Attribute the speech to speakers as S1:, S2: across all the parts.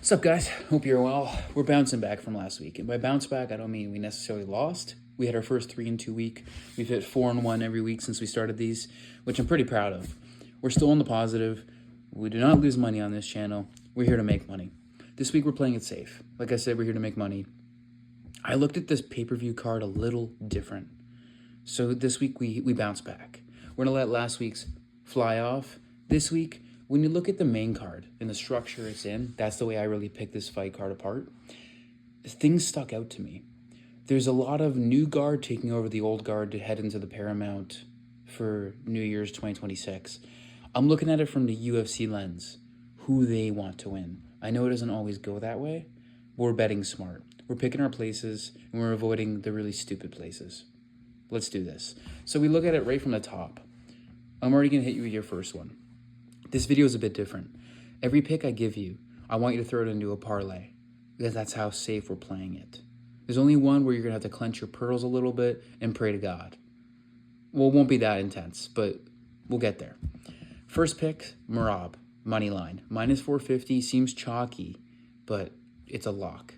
S1: What's up, guys? Hope you're well. We're bouncing back from last week. And by bounce back, I don't mean we necessarily lost. We had our first 3-2 week. We've hit 4-1 every week since we started these, which I'm pretty proud of. We're still in the positive. We do not lose money on this channel. We're here to make money. This week, we're playing it safe. Like I said, we're here to make money. I looked at this pay-per-view card a little different. So this week, we bounce back. We're going to let last week's fly off. This week, when you look at the main card and the structure it's in, that's the way I really picked this fight card apart. Things stuck out to me. There's a lot of new guard taking over the old guard to head into the Paramount for New Year's 2026. I'm looking at it from the UFC lens, who they want to win. I know it doesn't always go that way, but we're betting smart. We're picking our places, and we're avoiding the really stupid places. Let's do this. So we look at it right from the top. I'm already going to hit you with your first one. This video is a bit different. Every pick I give you, I want you to throw it into a parlay, because that's how safe we're playing it. There's only one where you're going to have to clench your pearls a little bit and pray to God. Well, it won't be that intense, but we'll get there. First pick, Merab, money line. Minus 450 seems chalky, but it's a lock.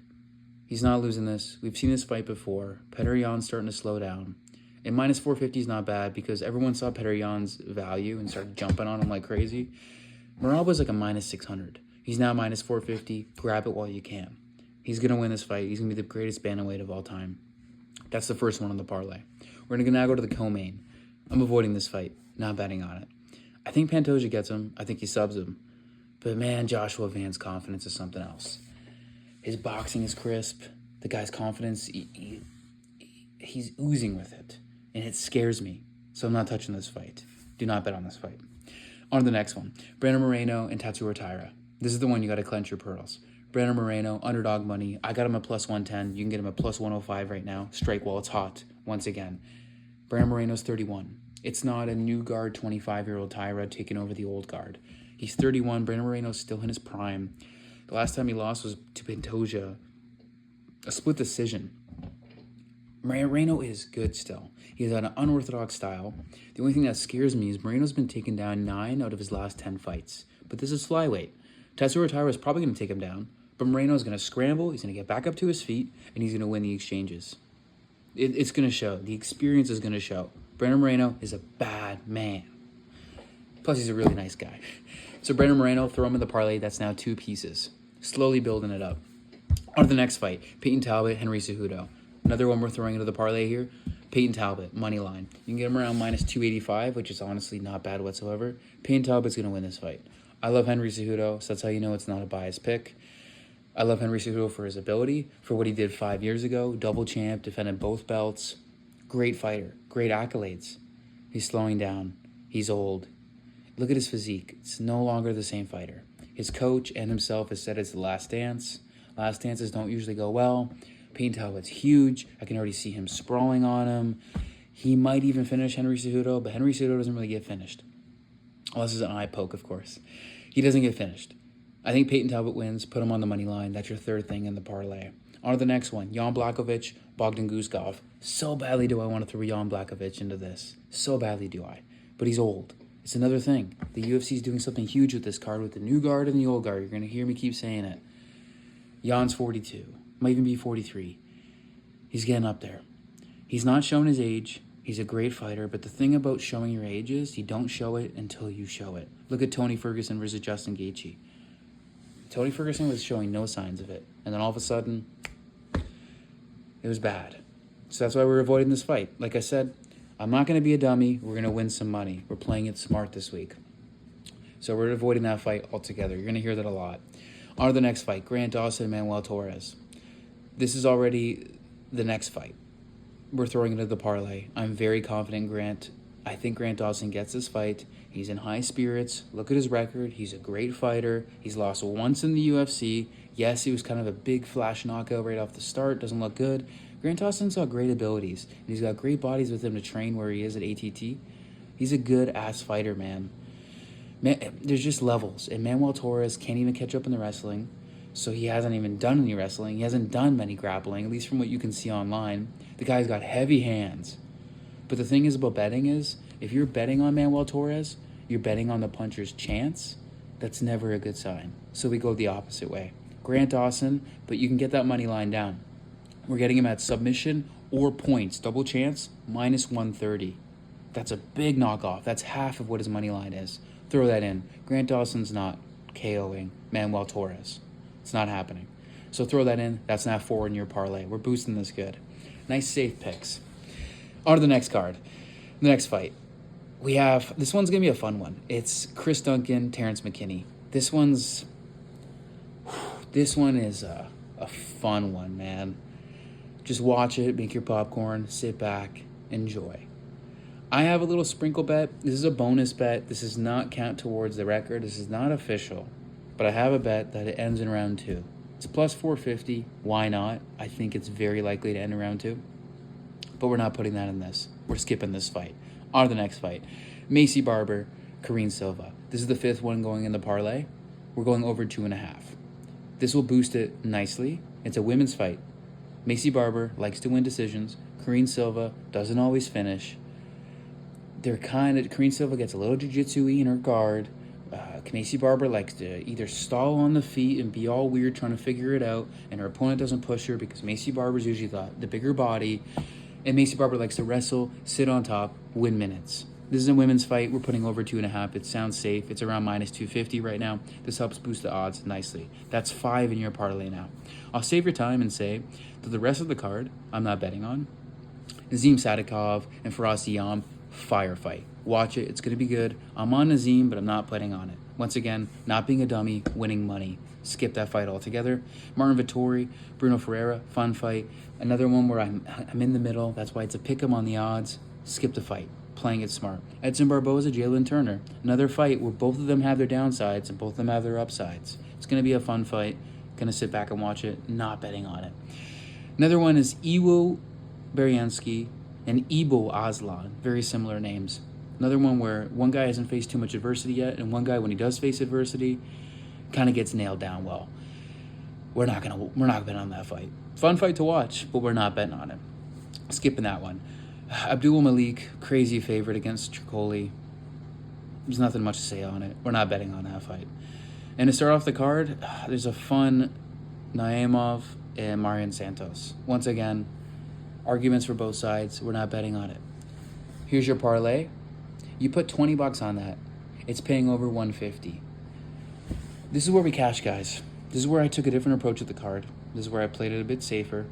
S1: He's not losing this. We've seen this fight before. Petr Yan's starting to slow down. And minus 450 is not bad because everyone saw Petr Yan's value and started jumping on him like crazy. Merab was like a minus 600. He's now minus 450. Grab it while you can. He's going to win this fight. He's going to be the greatest bantamweight of all time. That's the first one on the parlay. We're going to now go to the co-main. I'm avoiding this fight, not betting on it. I think Pantoja gets him. I think he subs him. But man, Joshua Van's confidence is something else. His boxing is crisp. The guy's confidence, he's oozing with it. And it scares me. So I'm not touching this fight. Do not bet on this fight. On to the next one. Brandon Moreno and Tatsuro Taira. This is the one you got to clench your pearls. Brandon Moreno, underdog money. I got him at plus 110. You can get him at plus 105 right now. Strike while it's hot. Once again. Brandon Moreno's 31. It's not a new guard 25-year-old Taira taking over the old guard. He's 31. Brandon Moreno's still in his prime. The last time he lost was to Pantoja. A split decision. Moreno is good still. He's got an unorthodox style. The only thing that scares me is Moreno's been taken down 9 out of his last 10 fights. But this is flyweight. Tatsuro Taira is probably going to take him down, but Moreno's going to scramble, he's going to get back up to his feet, and he's going to win the exchanges. It's going to show. The experience is going to show. Brandon Moreno is a bad man. Plus, he's a really nice guy. So Brandon Moreno, throw him in the parlay. That's now 2 pieces. Slowly building it up. On to the next fight. Peyton Talbot, Henry Cejudo. Another one we're throwing into the parlay here. Peyton Talbot, money line. You can get him around minus 285, which is honestly not bad whatsoever. Peyton Talbot's going to win this fight. I love Henry Cejudo, so that's how you know it's not a biased pick. I love Henry Cejudo for his ability, for what he did 5 years ago. Double champ, defended both belts. Great fighter, great accolades. He's slowing down. He's old. Look at his physique. It's no longer the same fighter. His coach and himself has said it's the last dance. Last dances don't usually go well. Peyton Talbot's huge. I can already see him sprawling on him. He might even finish Henry Cejudo, but Henry Cejudo doesn't really get finished. Well, this is an eye poke, of course. He doesn't get finished. I think Peyton Talbot wins. Put him on the money line. That's your third thing in the parlay. On to the next one. Jan Blachowicz, Bogdan Guskov. So badly do I want to throw Jan Blachowicz into this. So badly do I. But he's old. It's another thing. The UFC is doing something huge with this card, with the new guard and the old guard. You're going to hear me keep saying it. Jan's 42. Might even be 43. He's getting up there. He's not showing his age. He's a great fighter, but the thing about showing your age is you don't show it until you show it. Look at Tony Ferguson versus Justin Gaethje. Tony Ferguson was showing no signs of it, and then all of a sudden, it was bad. So that's why we're avoiding this fight. Like I said, I'm not going to be a dummy. We're going to win some money. We're playing it smart this week. So we're avoiding that fight altogether. You're going to hear that a lot. On to the next fight, Grant Dawson and Manuel Torres. This is already the next fight. We're throwing into the parlay. I'm very confident in Grant. I think Grant Dawson gets this fight. He's in high spirits. Look at his record. He's a great fighter. He's lost once in the UFC. Yes, he was kind of a big flash knockout right off the start. Doesn't look good. Grant Dawson's got great abilities. And he's got great bodies with him to train where he is at ATT. He's a good-ass fighter, man. There's just levels. And Manuel Torres can't even catch up in the wrestling. So he hasn't even done any wrestling. He hasn't done many grappling, at least from what you can see online. The guy's got heavy hands. But the thing is about betting is, if you're betting on Manuel Torres, you're betting on the puncher's chance. That's never a good sign. So we go the opposite way. Grant Dawson, but you can get that money line down. We're getting him at submission or points. Double chance, minus 130. That's a big knockoff. That's half of what his money line is. Throw that in. Grant Dawson's not KOing Manuel Torres. It's not happening. So throw that in. That's now 4 in your parlay. We're boosting this good. Nice safe picks. On to the next card. The next fight. We have, this one's going to be a fun one. It's Chris Duncan, Terrence McKinney. This one is a fun one, man. Just watch it, make your popcorn, sit back, enjoy. I have a little sprinkle bet. This is a bonus bet. This does not count towards the record. This is not official. But I have a bet that it ends in round 2. It's plus 450. Why not? I think it's very likely to end in round 2. But we're not putting that in this. We're skipping this fight. On to the next fight. Macy Barber, Karine Silva. This is the 5th one going in the parlay. We're going over 2.5. This will boost it nicely. It's a women's fight. Macy Barber likes to win decisions. Karine Silva doesn't always finish. Karine Silva gets a little jiu-jitsu-y in her guard. Macy Barber likes to either stall on the feet and be all weird trying to figure it out, and her opponent doesn't push her because Macy Barber's usually the bigger body, and Macy Barber likes to wrestle, sit on top, win minutes. This is a women's fight. We're putting over 2.5. It sounds safe. It's around minus 250 right now. This helps boost the odds nicely. That's 5 in your parlay now. I'll save your time and say that the rest of the card I'm not betting on. Nazim Sadikov and Faraz Diam, fire fight. Watch it. It's going to be good. I'm on Nazim, but I'm not betting on it. Once again, not being a dummy, winning money. Skip that fight altogether. Martin Vettori, Bruno Ferreira, fun fight. Another one where I'm in the middle. That's why it's a pick 'em on the odds. Skip the fight. Playing it smart. Edson Barboza, Jalen Turner. Another fight where both of them have their downsides and both of them have their upsides. It's going to be a fun fight. Going to sit back and watch it. Not betting on it. Another one is Iwo Beriansky and Ibo Aslan. Very similar names. Another one where one guy hasn't faced too much adversity yet, and one guy, when he does face adversity, kind of gets nailed down well. We're not betting on that fight. Fun fight to watch, but we're not betting on it. Skipping that one. Abdul Malik, crazy favorite against Tricoli. There's nothing much to say on it. We're not betting on that fight. And to start off the card, there's a fun Naimov and Marian Santos. Once again, arguments for both sides. We're not betting on it. Here's your parlay. You put $20 on that. It's paying over 150. This is where we cash, guys. This is where I took a different approach at the card. This is where I played it a bit safer.